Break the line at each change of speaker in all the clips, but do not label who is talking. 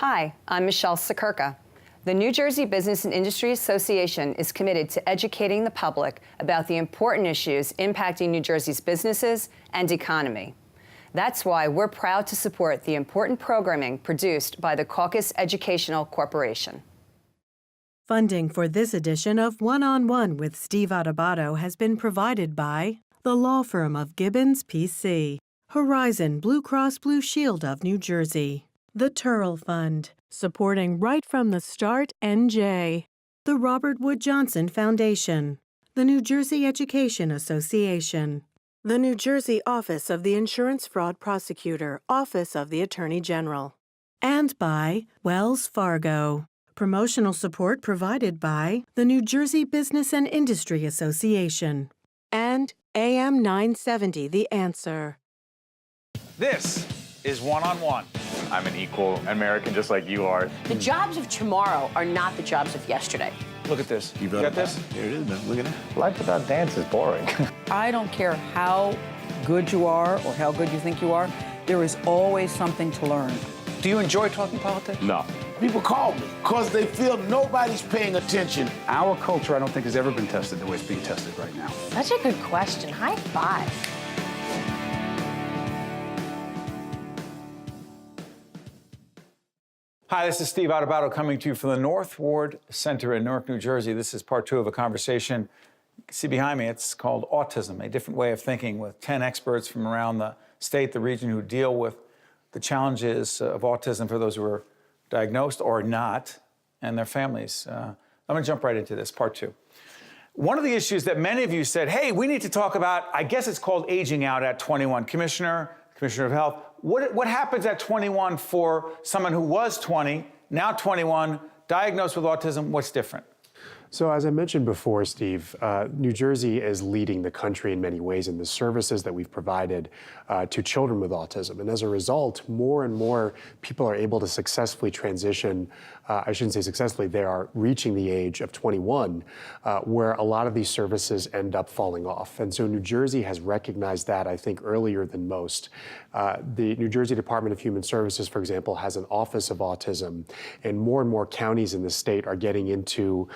Hi, I'm Michele. The New Jersey Business and Industry Association is committed to educating the public about the important issues impacting New Jersey's businesses and economy. That's why we're proud to support the important programming produced by the CAUCUS Educational Corporation.
Funding for this edition of One-on-One with Steve Adubato has been provided by the law firm of GIBBONS, P.C., Horizon Blue Cross Blue Shield of New Jersey, the Turl Fund, supporting Right from the Start, NJ, the Robert Wood Johnson Foundation, the New Jersey Education Association, the New Jersey Office of the Insurance Fraud Prosecutor, Office of the Attorney General, and by Wells Fargo. Promotional support provided by the New Jersey Business and Industry Association and AM 970 The Answer.
This is One-on-One. I'm an equal American just like you are.
The jobs of tomorrow are not the jobs of yesterday.
Look at this. You got this?
Here it is, man. Look at that.
Life without dance is boring.
I don't care how good you are or how good you think you are, there is always something to learn.
Do you enjoy talking politics?
No.
People call me because they feel nobody's paying attention.
Our culture, I don't think, has ever been tested the way it's being tested right now.
Such a good question. High five.
Hi, this is Steve Adubato coming to you from the North Ward Center in Newark, New Jersey. This is part 2 of a conversation. You can see behind me, it's called Autism, a different way of thinking, with 10 experts from around the state, the region, who deal with the challenges of autism for those who are diagnosed or not, and their families. I'm gonna jump right into this, part 2. One of the issues that many of you said, hey, we need to talk about, I guess it's called aging out at 21. Commissioner of Health, what happens at 21 for someone who was 20, now 21, diagnosed with autism? What's different?
So as I mentioned before, Steve, New Jersey is leading the country in many ways in the services that we've provided to children with autism. And as a result, more and more people are able to successfully transition. I shouldn't say successfully, they are reaching the age of 21, where a lot of these services end up falling off. And so New Jersey has recognized that, I think, earlier than most. The New Jersey Department of Human Services, for example, has an Office of Autism, and more counties in the state are getting into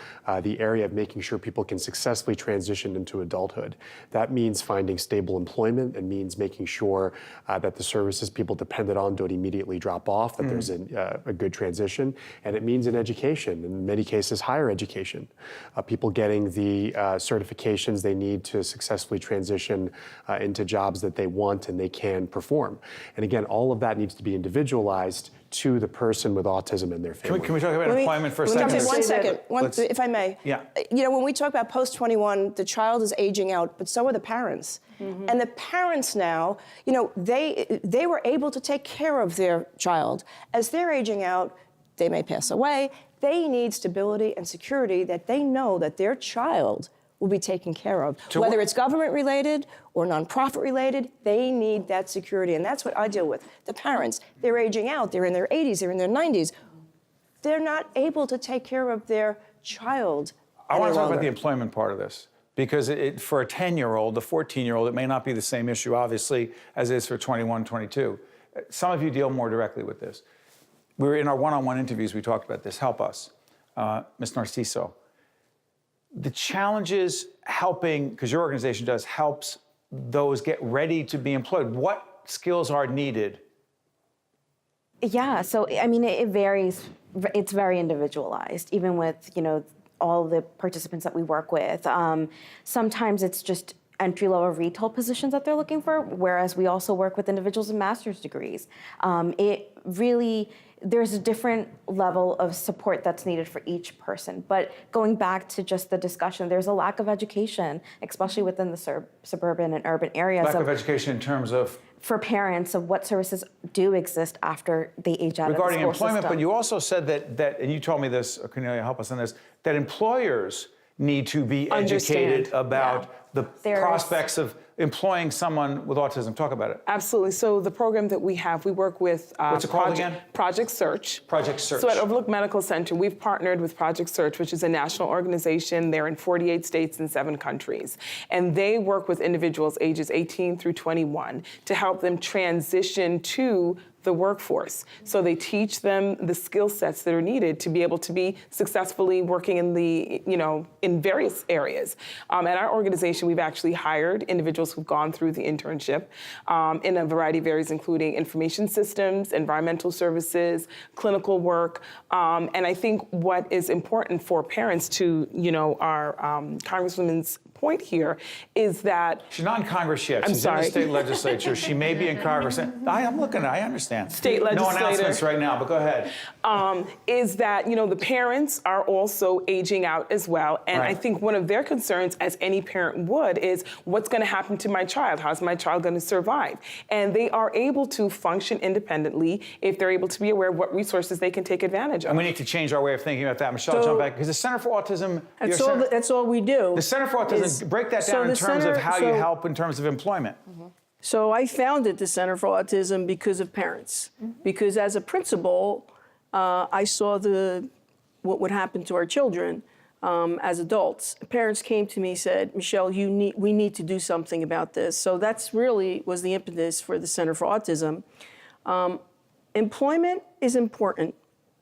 the area of making sure people can successfully transition into adulthood. That means finding stable employment. It means making sure that the services people depended on don't immediately drop off, that there's a good transition. And it means in education, in many cases higher education. People getting the certifications they need to successfully transition into jobs that they want and they can perform. And again, all of that needs to be individualized to the person with autism and their family.
Can we talk about employment for a second?
One second, if I may.
Yeah.
You know, when we talk about post-21, the child is aging out, but so are the parents. Mm-hmm. And the parents now, you know, they were able to take care of their child. As they're aging out, they may pass away. They need stability and security that they know that their child will be taken care of. Whether it's government-related or nonprofit-related, they need that security. And that's what I deal with. The parents, they're aging out. They're in their 80s, they're in their 90s. They're not able to take care of their child
I want to talk about the employment part of this, because for a 10-year-old, a 14-year-old, it may not be the same issue, obviously, as it is for 21, 22. Some of you deal more directly with this. We were in our one-on-one interviews, we talked about this. Help us, Ms. Narciso. The challenges helping, because your organization does, helps those get ready to be employed. What skills are needed?
Yeah, so I mean, it varies. It's very individualized, even with, you know, all the participants that we work with. Sometimes it's just entry-level retail positions that they're looking for, whereas we also work with individuals with master's degrees. It really, there's a different level of support that's needed for each person. But going back to just the discussion, there's a lack of education, especially within the suburban and urban areas.
Lack of education in terms of?
For parents, of what services do exist after they age out of the school system.
Regarding employment, but you also said that, and you told me this, Cornelia, help us on this, that employers need to be educated about the prospects of employing someone with autism. Talk about it.
Absolutely. So the program that we have, we work with
what's it called again?
Project Search.
Project Search.
So at Overlook Medical Center, we've partnered with Project Search, which is a national organization. They're in 48 states and 7 countries. And they work with individuals ages 18 through 21 to help them transition to the workforce. So they teach them the skill sets that are needed to be able to be successfully working in the, in various areas. At our organization, we've actually hired individuals who've gone through the internship in a variety of areas, including information systems, environmental services, clinical work. And I think what is important for parents to, our Congresswoman's point here is that...
She's not in Congress yet. She's in the state legislature. She may be in Congress. I understand.
State legislator.
No announcements right now, but go ahead.
Is that, the parents are also aging out as well. And
Right.
I think one of their concerns, as any parent would, is what's going to happen to my child? How's my child going to survive? And they are able to function independently if they're able to be aware of what resources they can take advantage of.
And we need to change our way of thinking about that. Michele, jump back, because the Center for Autism...
That's all we do.
The Center for Autism, break that down in terms of how you help in terms of employment.
So I founded the Center for Autism because of parents. Because as a principal, I saw what would happen to our children as adults. Parents came to me and said, Michele, we need to do something about this. So that's really was the impetus for the Center for Autism. Employment is important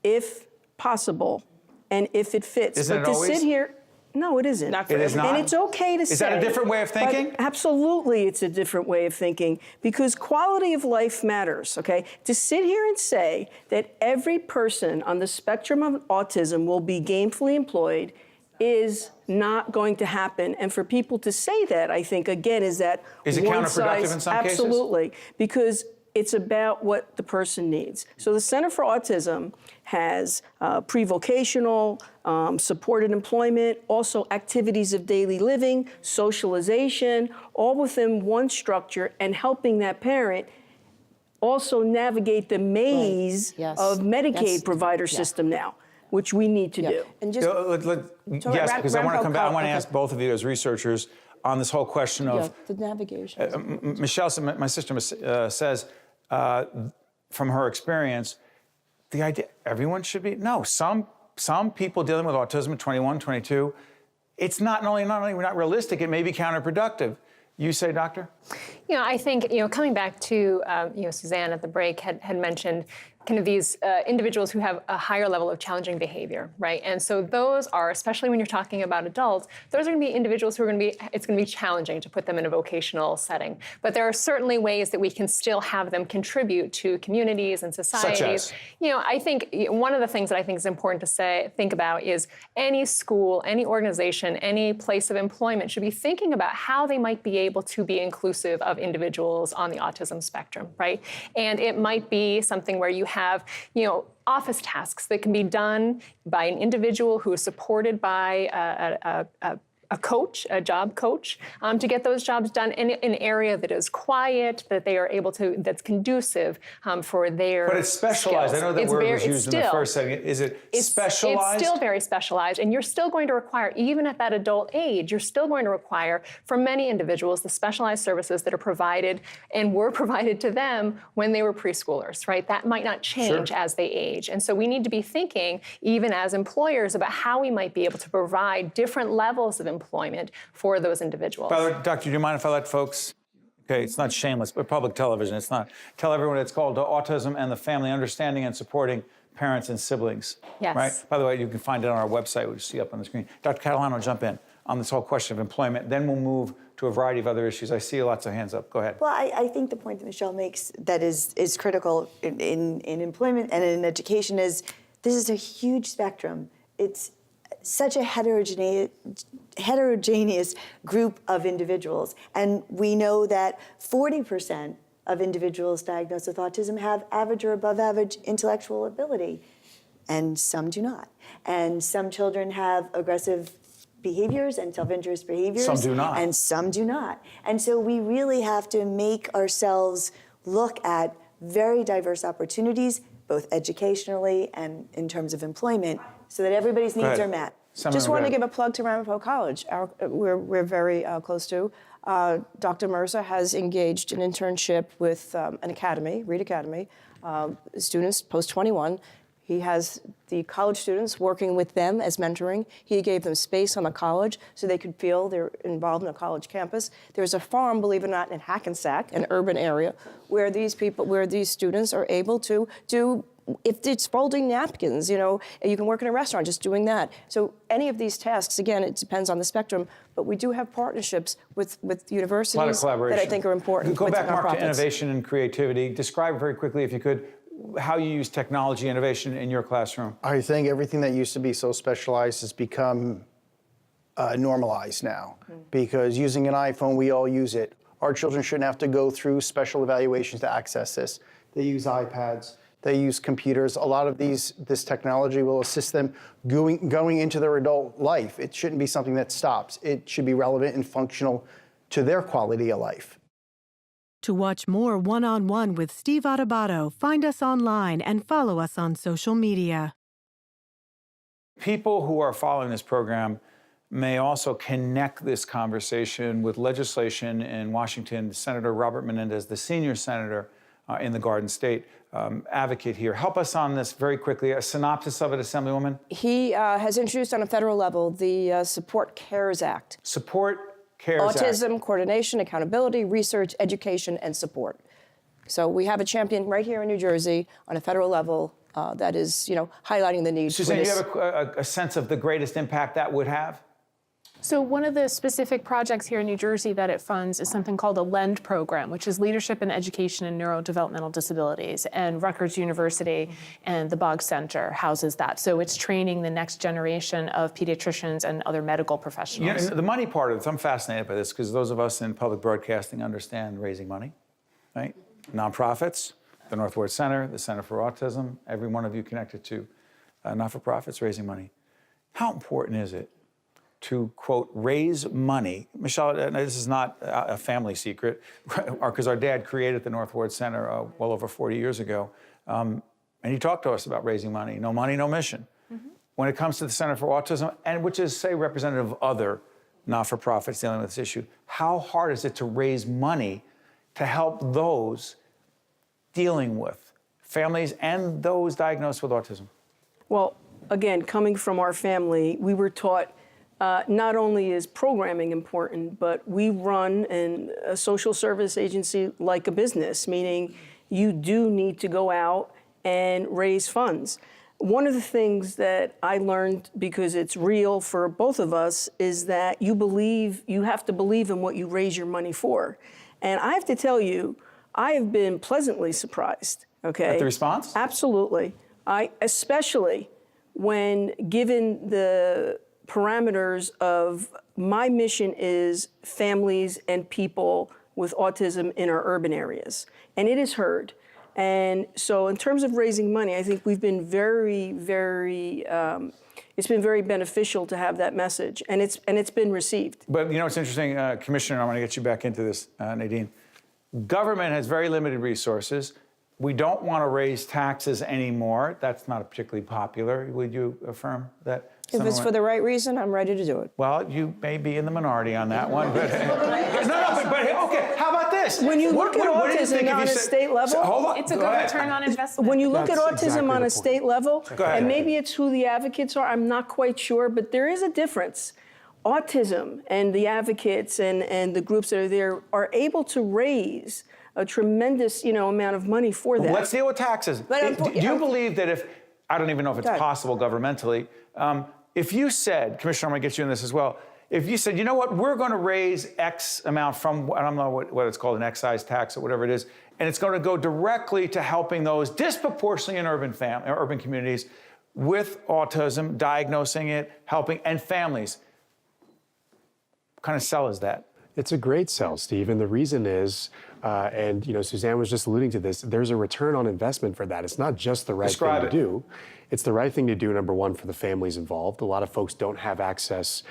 if possible and if it fits.
Isn't
but
it
to
always?
sit here, no, it isn't.
It is not?
And it's okay to say.
Is that a different way of thinking?
Absolutely, it's a different way of thinking because quality of life matters, okay? To sit here and say that every person on the spectrum of autism will be gainfully employed is not going to happen. And for people to say that, I think, again, is that
Is it
one
counterproductive
size,
in some cases?
Absolutely, because it's about what the person needs. So the Center for Autism has pre-vocational, supported employment, also activities of daily living, socialization, all within one structure, and helping that parent also navigate the maze of Medicaid provider system now, which we need to do.
And just
yes, because I want to come back. I want to ask both of you as researchers on this whole question of
the navigation.
Michele, my sister says, from her experience, the idea everyone should be some people dealing with autism at 21, 22, it's not only not realistic, it may be counterproductive. You say, doctor?
I think, coming back to, Suzanne at the break had mentioned kind of these individuals who have a higher level of challenging behavior, right? And so those are, especially when you're talking about adults, those are going to be individuals who are it's going to be challenging to put them in a vocational setting. But there are certainly ways that we can still have them contribute to communities and societies.
Such as?
I think one of the things that I think is important to think about is any school, any organization, any place of employment should be thinking about how they might be able to be inclusive of individuals on the autism spectrum, right? And it might be something where you have, office tasks that can be done by an individual who is supported by a coach, a job coach, to get those jobs done in an area that is quiet, that they are able to, that's conducive for their
But it's specialized.
skills.
I know that word was used in the first second. Is it specialized?
It's still very specialized, and you're still going to require, even at that adult age, you're still going to require, for many individuals, the specialized services that are provided and were provided to them when they were preschoolers, right? That might not change as they age. And so we need to be thinking, even as employers, about how we might be able to provide different levels of employment for those individuals.
By the way, doctor, do you mind if I let folks, okay, it's not shameless, but public television, it's not. Tell everyone it's called Autism and the Family, Understanding and Supporting Parents and Siblings.
Yes.
Right? By the way, you can find it on our website, which you see up on the screen. Dr. Catalano, jump in on this whole question of employment. Then we'll move to a variety of other issues. I see lots of hands up. Go ahead.
Well, I think the point that Michele makes that is critical in employment and in education is this is a huge spectrum. It's such a heterogeneous group of individuals. And we know that 40% of individuals diagnosed with autism have average or above average intellectual ability, and some do not. And some children have aggressive behaviors and self-injurious behaviors.
Some do not.
And some do not. And so we really have to make ourselves look at very diverse opportunities, both educationally and in terms of employment, so that everybody's needs are met.
Just want to give a plug to Ramapo College. We're very close to. Dr. Mercer has engaged an internship with an academy, Reed Academy, students post-21, He has the college students working with them as mentoring. He gave them space on the college so they could feel they're involved in a college campus. There's a farm, believe it or not, in Hackensack, an urban area, where these students are able to do, if it's folding napkins, you know, you can work in a restaurant just doing that. So any of these tasks, again, it depends on the spectrum, but we do have partnerships with universities
A lot of collaboration.
that I think are important.
Go
with
back, Mark, to
nonprofits.
innovation and creativity. Describe very quickly, if you could, how you use technology innovation in your classroom.
I think everything that used to be so specialized has become normalized now, because using an iPhone, we all use it. Our children shouldn't have to go through special evaluations to access this. They use iPads, they use computers. A lot of this technology will assist them going into their adult life. It shouldn't be something that stops. It should be relevant and functional to their quality of life.
To watch more One-on-One with Steve Adubato, find us online and follow us on social media.
People who are following this program may also connect this conversation with legislation in Washington. Senator Robert Menendez, the senior senator in the Garden State, advocate here. Help us on this very quickly. A synopsis of it, Assemblywoman.
He has introduced on a federal level the Support CARES Act.
Support CARES
Autism,
Act.
Coordination, accountability, research, education, and support. So we have a champion right here in New Jersey on a federal level that is, you know, highlighting the need
Suzanne,
for this.
you have a sense of the greatest impact that would have?
So one of the specific projects here in New Jersey that it funds is something called a LEND program, which is Leadership in Education and Neurodevelopmental Disabilities. And Rutgers University and the Boggs Center houses that. So it's training the next generation of pediatricians and other medical professionals.
You know, the money part of it, I'm fascinated by this because those of us in public broadcasting understand raising money, right? Nonprofits, the North Ward Center, the Center for Autism, every one of you connected to not-for-profits raising money. How important is it to, quote, raise money? Michele, this is not a family secret, because our dad created the North Ward Center well over 40 years ago. And he talked to us about raising money. No money, no mission. When it comes to the Center for Autism, and which is, say, representative of other not-for-profits dealing with this issue, how hard is it to raise money to help those dealing with families and those diagnosed with autism?
Well, again, coming from our family, we were taught not only is programming important, but we run a social service agency like a business, meaning you do need to go out and raise funds. One of the things that I learned, because it's real for both of us, is that you have to believe in what you raise your money for. And I have to tell you, I have been pleasantly surprised, okay?
At the response?
Absolutely. Especially when given the parameters of my mission is families and people with autism in our urban areas. And it is heard. And so in terms of raising money, I think we've been very, very, it's been very beneficial to have that message, and it's been received.
But you know what's interesting, Commissioner, I want to get you back into this, Nadine. Government has very limited resources. We don't want to raise taxes anymore. That's not particularly popular. Would you affirm that?
If it's for the right reason, I'm ready to do it.
Well, you may be in the minority on that one, but but okay. How about this?
When you look at autism on a state level,
hold on.
It's a good return on investment.
When you look at autism on a state level, and maybe it's who the advocates are, I'm not quite sure, but there is a difference. Autism and the advocates and the groups that are there are able to raise a tremendous, amount of money for that.
Let's deal with taxes. Do you believe that if, I don't even know if it's possible governmentally, if you said, Commissioner, I'm going to get you in this as well, if you said, you know what, we're going to raise X amount from, I don't know what it's called, an excise tax or whatever it is, and it's going to go directly to helping those disproportionately in urban communities with autism, diagnosing it, helping, and families. What kind of sell is that?
It's a great sell, Steve, and the reason is, and Suzanne was just alluding to this, there's a return on investment for that. It's not just the right thing to do. It's the right thing to do, number one, for the families involved. A lot of folks don't have access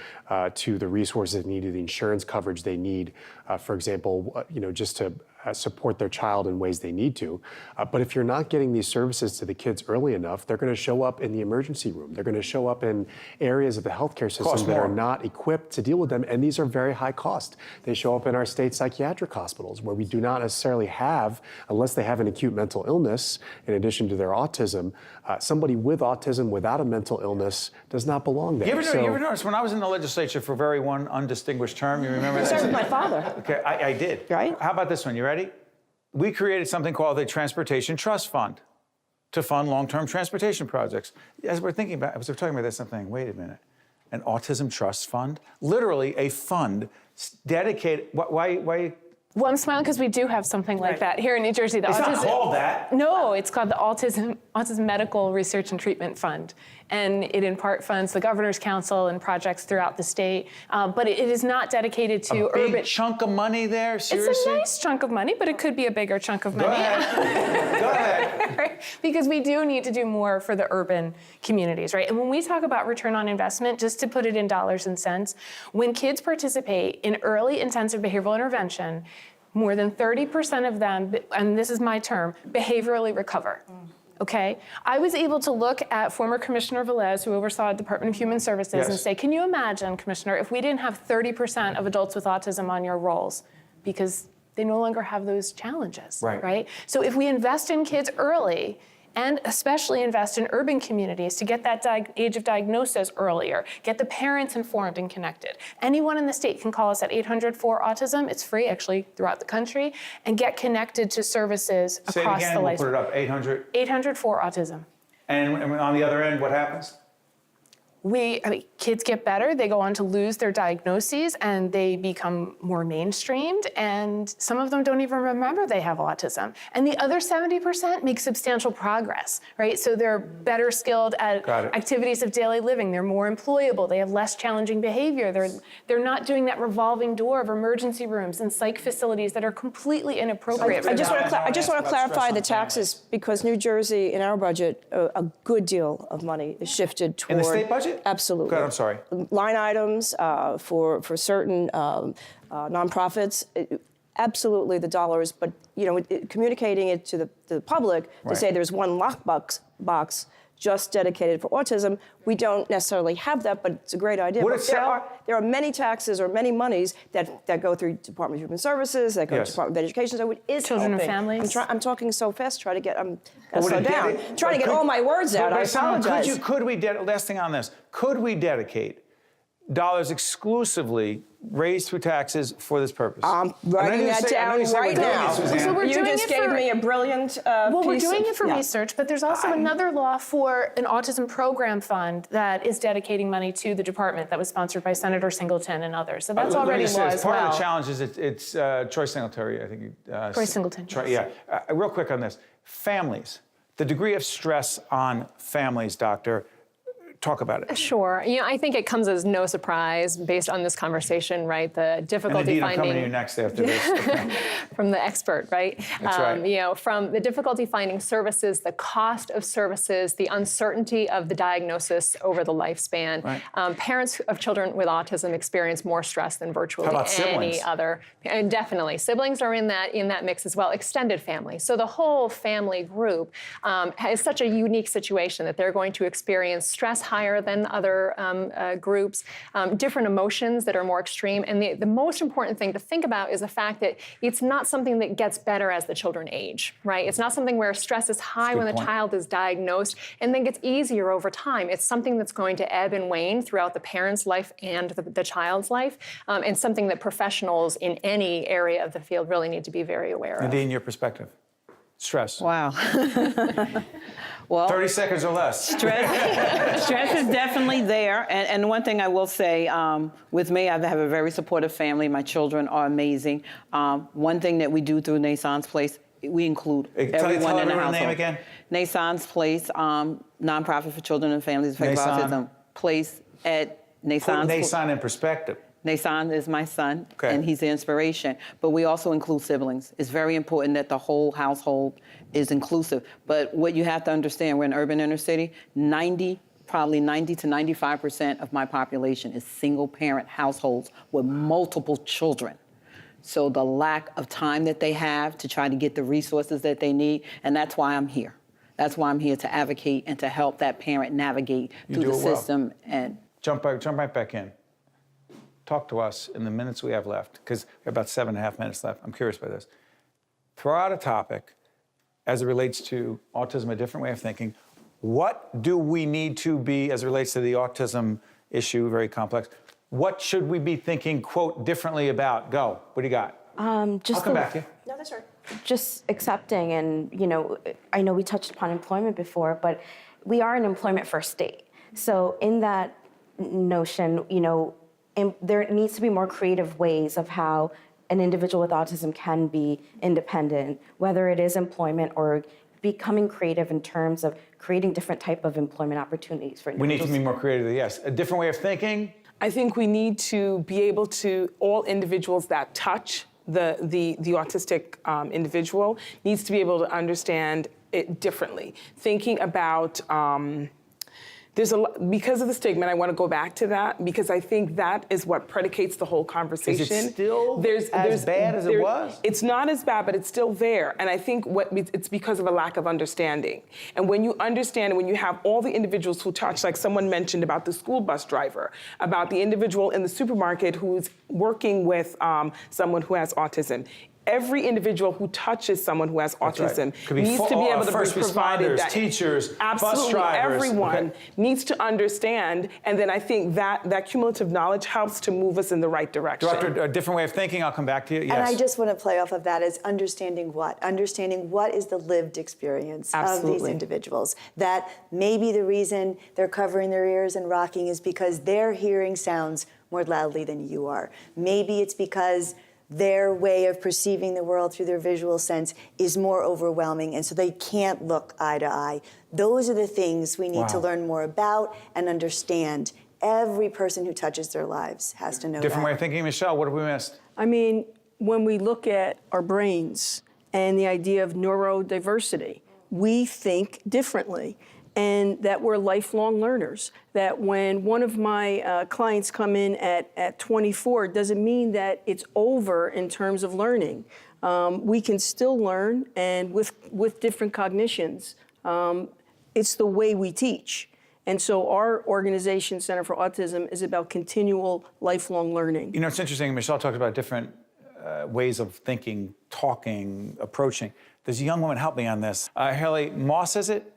to the resources they need, the insurance coverage they need. For example, just to support their child in ways they need to. But if you're not getting these services to the kids early enough, they're going to show up in the emergency room. They're going to show up in areas of the healthcare system that are not equipped to deal with them, and these are very high cost. They show up in our state psychiatric hospitals, where we do not necessarily have, unless they have an acute mental illness in addition to their autism, somebody with autism without a mental illness does not belong there.
You ever notice, when I was in the legislature for one undistinguished term, you remember that?
You served with my father.
Okay, I did.
Right?
How about this one? You ready? We created something called the Transportation Trust Fund to fund long-term transportation projects. As we're talking about this, I'm thinking, wait a minute, an autism trust fund? Literally a fund dedicated, why?
Well, I'm smiling because we do have something like that here in New Jersey.
It's not called that.
No, it's called the Autism Medical Research and Treatment Fund. And it in part funds the Governor's Council and projects throughout the state. But it is not dedicated to
a big chunk of money there, seriously?
It's a nice chunk of money, but it could be a bigger chunk of money.
Go ahead. Go ahead.
Because we do need to do more for the urban communities, right? And when we talk about return on investment, just to put it in dollars and cents, when kids participate in early intensive behavioral intervention, more than 30% of them, and this is my term, behaviorally recover. Okay? I was able to look at former Commissioner Velez, who oversaw Department of Human Services, and say, can you imagine, Commissioner, if we didn't have 30% of adults with autism on your rolls? Because they no longer have those challenges, right? So if we invest in kids early, and especially invest in urban communities to get that age of diagnosis earlier, get the parents informed and connected. Anyone in the state can call us at 800-4-AUTISM. It's free, actually, throughout the country, and get connected to services across the life.
Say it again, we'll put it up, 800?
800-4-AUTISM.
And on the other end, what happens?
Kids get better, they go on to lose their diagnoses, and they become more mainstreamed, and some of them don't even remember they have autism. And the other 70% make substantial progress, right? So they're better skilled at activities of daily living, they're more employable, they have less challenging behavior, they're not doing that revolving door of emergency rooms and psych facilities that are completely inappropriate.
I just want to clarify the taxes, because New Jersey, in our budget, a good deal of money is shifted toward...
In the state budget?
Absolutely.
God, I'm sorry.
Line items for certain nonprofits, absolutely the dollars, but communicating it to the public to say there's one lockbox just dedicated for autism, we don't necessarily have that, but it's a great idea. But there are many taxes or many monies that go through Department of Human Services, that go to Department of Education, so it is
Children
helping.
and families.
I'm talking so fast, trying to get, I'm slow down. Trying to get all my words out, I apologize.
Last thing on this, could we dedicate dollars exclusively raised through taxes for this purpose?
I'm writing that down right now.
So we're
you just gave me a brilliant
Well, we're doing it for research, but there's also another law for an autism program fund that is dedicating money to the department that was sponsored by Senator Singleton and others. So that's already law as well.
Part of the challenge is it's Troy Singletary, I think.
Troy Singleton.
Yeah. Real quick on this. Families. The degree of stress on families, doctor. Talk about it.
Sure. I think it comes as no surprise based on this conversation, right? The difficulty
finding...
I'm
coming to you next after this.
From the expert, right?
That's right.
From the difficulty finding services, the cost of services, the uncertainty of the diagnosis over the lifespan. Right. Parents of children with autism experience more stress than virtually any other. And definitely. Siblings are in that mix as well. Extended family. So the whole family group is such a unique situation that they're going to experience stress higher than other groups, different emotions that are more extreme. And the most important thing to think about is the fact that it's not something that gets better as the children age, right? It's not something where stress is high when the child is diagnosed and then gets easier over time. It's something that's going to ebb and wane throughout the parent's life and the child's life, and something that professionals in any area of the field really need to be very aware of.
Nadine, your perspective. Stress.
Wow. Well,
30 seconds or less.
Stress is definitely there. And one thing I will say, with me, I have a very supportive family. My children are amazing. One thing that we do through Nassan's Place, we include everyone in the household.
Name again?
Nassan's Place, nonprofit for children and families affected by autism. Place at Nassan's.
Put Nassan in perspective.
Nassan is my son, and he's the inspiration. But we also include siblings. It's very important that the whole household is inclusive. But what you have to understand, we're in urban inner city, probably 90 to 95% of my population is single parent households with multiple children. So the lack of time that they have to try to get the resources that they need, and that's why I'm here. That's why I'm here to advocate and to help that parent navigate through the system. And
jump right back in. Talk to us in the minutes we have left, because we have about 7.5 minutes left. I'm curious about this. Throw out a topic as it relates to autism, a different way of thinking. What do we need to be, as it relates to the autism issue, very complex, what should we be thinking, quote, differently about? Go. What do you got?
Just
I'll come back to you.
No, that's right.
Just accepting, and I know we touched upon employment before, but we are an employment-first state. So in that notion, there needs to be more creative ways of how an individual with autism can be independent, whether it is employment or becoming creative in terms of creating different type of employment opportunities for individuals.
We need to be more creative, yes. A different way of thinking?
I think we need to be able to, all individuals that touch the autistic individual needs to be able to understand it differently. Thinking about, because of the stigma, and I want to go back to that, because I think that is what predicates the whole conversation.
Is it still as bad as it was?
It's not as bad, but it's still there. And I think it's because of a lack of understanding. And when you understand, when you have all the individuals who touch, like someone mentioned about the school bus driver, about the individual in the supermarket who's working with someone who has autism, every individual who touches someone who has autism needs to be able to
first
be provided
responders,
that.
teachers,
Absolutely,
bus drivers.
everyone needs to understand, and then I think that cumulative knowledge helps to move us in the right direction.
Director, a different way of thinking, I'll come back to you. Yes.
And I just want to play off of that as understanding what? Understanding what is the lived experience of these individuals. That maybe the reason they're covering their ears and rocking is because their hearing sounds more loudly than you are. Maybe it's because their way of perceiving the world through their visual sense is more overwhelming, and so they can't look eye to eye. Those are the things we need to learn more about and understand. Every person who touches their lives has to know
Different way of thinking. Michele, what have we missed?
I mean, when we look at our brains and the idea of neurodiversity, we think differently. And that we're lifelong learners. That when one of my clients come in at 24, it doesn't mean that it's over in terms of learning. We can still learn, and with different cognitions. It's the way we teach. And so our organization, Center for Autism, is about continual lifelong learning.
It's interesting, Michele talked about different ways of thinking, talking, approaching. There's a young woman, help me on this. Haley Moss, is it?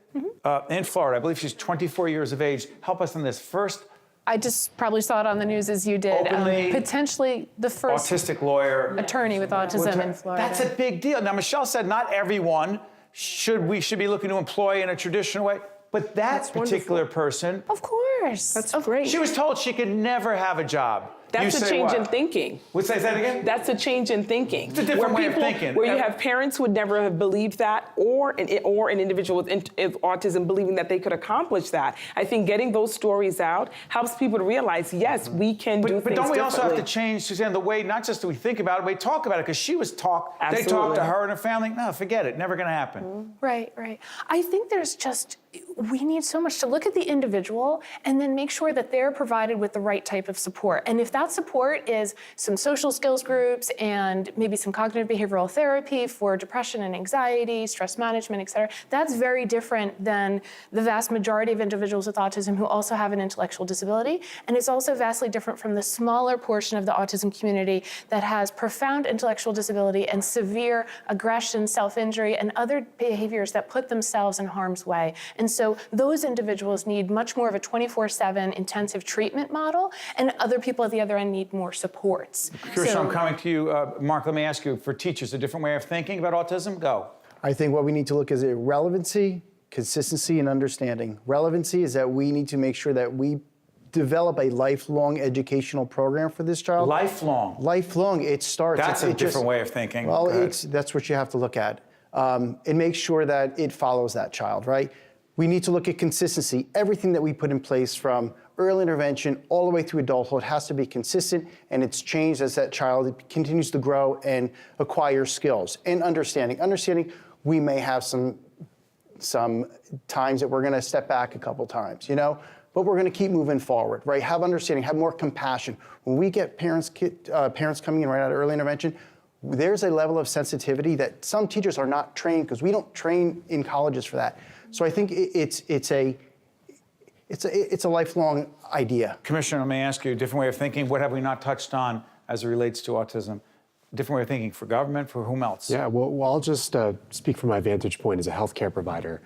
In Florida. I believe she's 24 years of age. Help us on this. First,
I just probably saw it on the news as you did. Potentially the first
autistic lawyer
attorney with autism in Florida.
That's a big deal. Now, Michele said not everyone should be looking to employ in a traditional way, but that particular person,
of course,
that's great.
She was told she could never have a job.
That's a change in thinking.
Say that again?
That's a change in thinking.
It's a different way of thinking.
Where you have parents who would never have believed that, or an individual with autism believing that they could accomplish that. I think getting those stories out helps people to realize, yes, we can do things
But don't we also have to
differently.
change, Suzanne, the way, not just do we think about it, we talk about it, because she was they talked to her and her family, no, forget it, never gonna happen.
Right. I think we need so much to look at the individual and then make sure that they're provided with the right type of support. And if that support is some social skills groups and maybe some cognitive behavioral therapy for depression and anxiety, stress management, et cetera, that's very different than the vast majority of individuals with autism who also have an intellectual disability. And it's also vastly different from the smaller portion of the autism community that has profound intellectual disability and severe aggression, self-injury, and other behaviors that put themselves in harm's way. And so those individuals need much more of a 24/7 intensive treatment model, and other people at the other end need more supports.
Kirsten, I'm coming to you. Mark, let me ask you, for teachers, a different way of thinking about autism? Go.
I think what we need to look at relevancy, consistency, and understanding. Relevancy is that we need to make sure that we develop a lifelong educational program for this child.
Lifelong?
Lifelong. It starts.
That's a different way of thinking.
Well, that's what you have to look at. And make sure that it follows that child, right? We need to look at consistency. Everything that we put in place from early intervention all the way through adulthood has to be consistent, and it's changed as that child continues to grow and acquire skills. And understanding. We may have some times that we're gonna step back a couple times, but we're gonna keep moving forward, right? Have understanding, have more compassion. When we get parents coming in right out of early intervention, there's a level of sensitivity that some teachers are not trained, because we don't train in colleges for that. So I think it's a lifelong idea.
Commissioner, let me ask you a different way of thinking. What have we not touched on as it relates to autism? Different way of thinking for government, for whom else?
Yeah, well I'll just speak from my vantage point as a healthcare provider.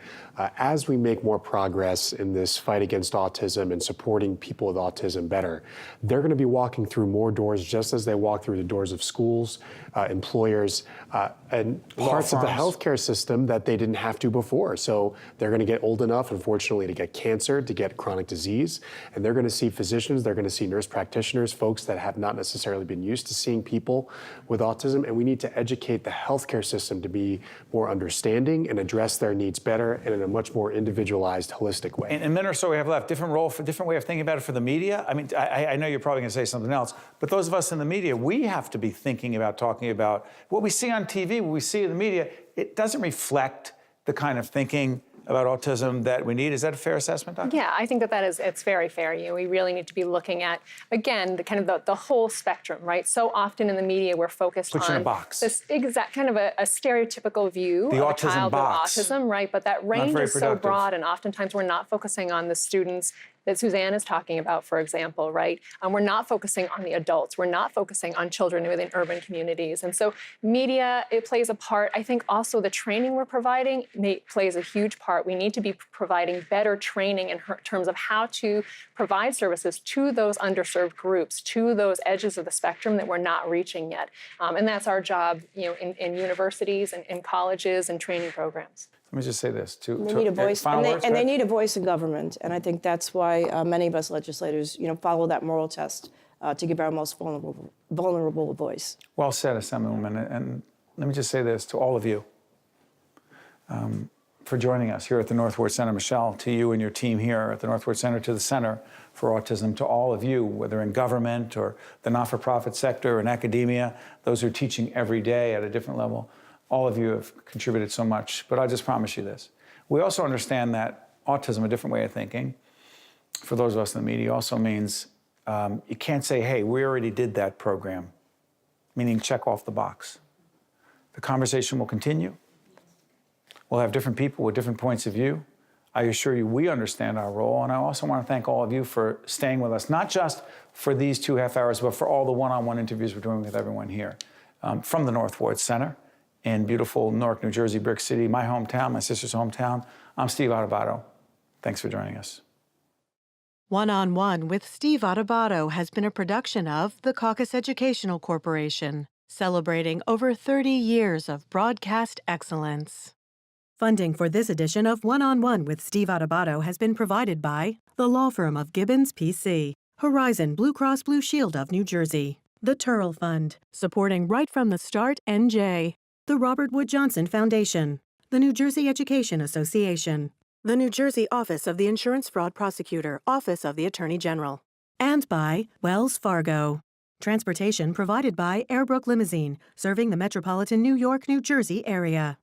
As we make more progress in this fight against autism and supporting people with autism better, they're going to be walking through more doors just as they walk through the doors of schools, employers, and parts of the healthcare system that they didn't have to before. So they're going to get old enough, unfortunately, to get cancer, to get chronic disease, and they're going to see physicians, they're going to see nurse practitioners, folks that have not necessarily been used to seeing people with autism, and we need to educate the healthcare system to be more understanding and address their needs better and in a much more individualized, holistic way.
In a minute or so we have left, different role, for different way of thinking about it for the media. I mean, I know you're probably going to say something else, but those of us in the media, we have to be thinking about, talking about what we see on TV, what we see in the media. It doesn't reflect the kind of thinking about autism that we need. Is that a fair assessment, Dr.?
Yeah, I think that is, it's very fair. We really need to be looking at, again, the whole spectrum, right? So often in the media, we're focused
Put you in
on
a box.
this exact kind of a stereotypical view
The
of a
autism
child
box.
with autism, right? But that range is so broad, and oftentimes we're not focusing on the students that Suzanne is talking about, for example, right? We're not focusing on the adults. We're not focusing on children within urban communities. And so media, it plays a part. I think also the training we're providing plays a huge part. We need to be providing better training in terms of how to provide services to those underserved groups, to those edges of the spectrum that we're not reaching yet. And that's our job, in universities and in colleges and training programs.
Let me just say this.
They need a voice, and they need a voice in government. And I think that's why many of us legislators, follow that moral test to give our most vulnerable a voice.
Well said, Assemblywoman. And let me just say this to all of you for joining us here at the North Ward Center. Michele, to you and your team here at the North Ward Center, to the Center for Autism, to all of you, whether in government or the not-for-profit sector or in academia, those who are teaching every day at a different level. All of you have contributed so much, but I'll just promise you this. We also understand that autism, a different way of thinking, for those of us in the media, also means you can't say, hey, we already did that program, meaning check off the box. The conversation will continue. We'll have different people with different points of view. I assure you we understand our role, and I also want to thank all of you for staying with us, not just for these 2.5 hours, but for all the one-on-one interviews we're doing with everyone here. From the North Ward Center, in beautiful Newark, New Jersey, Brick City, my hometown, my sister's hometown. I'm Steve Adubato. Thanks for joining us.
One-on-One with Steve Adubato has been a production of the CAUCUS Educational Corporation, celebrating over 30 years of broadcast excellence. Funding for this edition of One-on-One with Steve Adubato has been provided by the law firm of GIBBONS, P.C., Horizon Blue Cross Blue Shield of New Jersey, the Turl Fund, supporting Right from the Start, NJ, the Robert Wood Johnson Foundation, the New Jersey Education Association, the New Jersey Office of the Insurance Fraud Prosecutor, Office of the Attorney General, and by Wells Fargo. Transportation provided by Airbrook Limousine, serving the metropolitan New York, New Jersey area.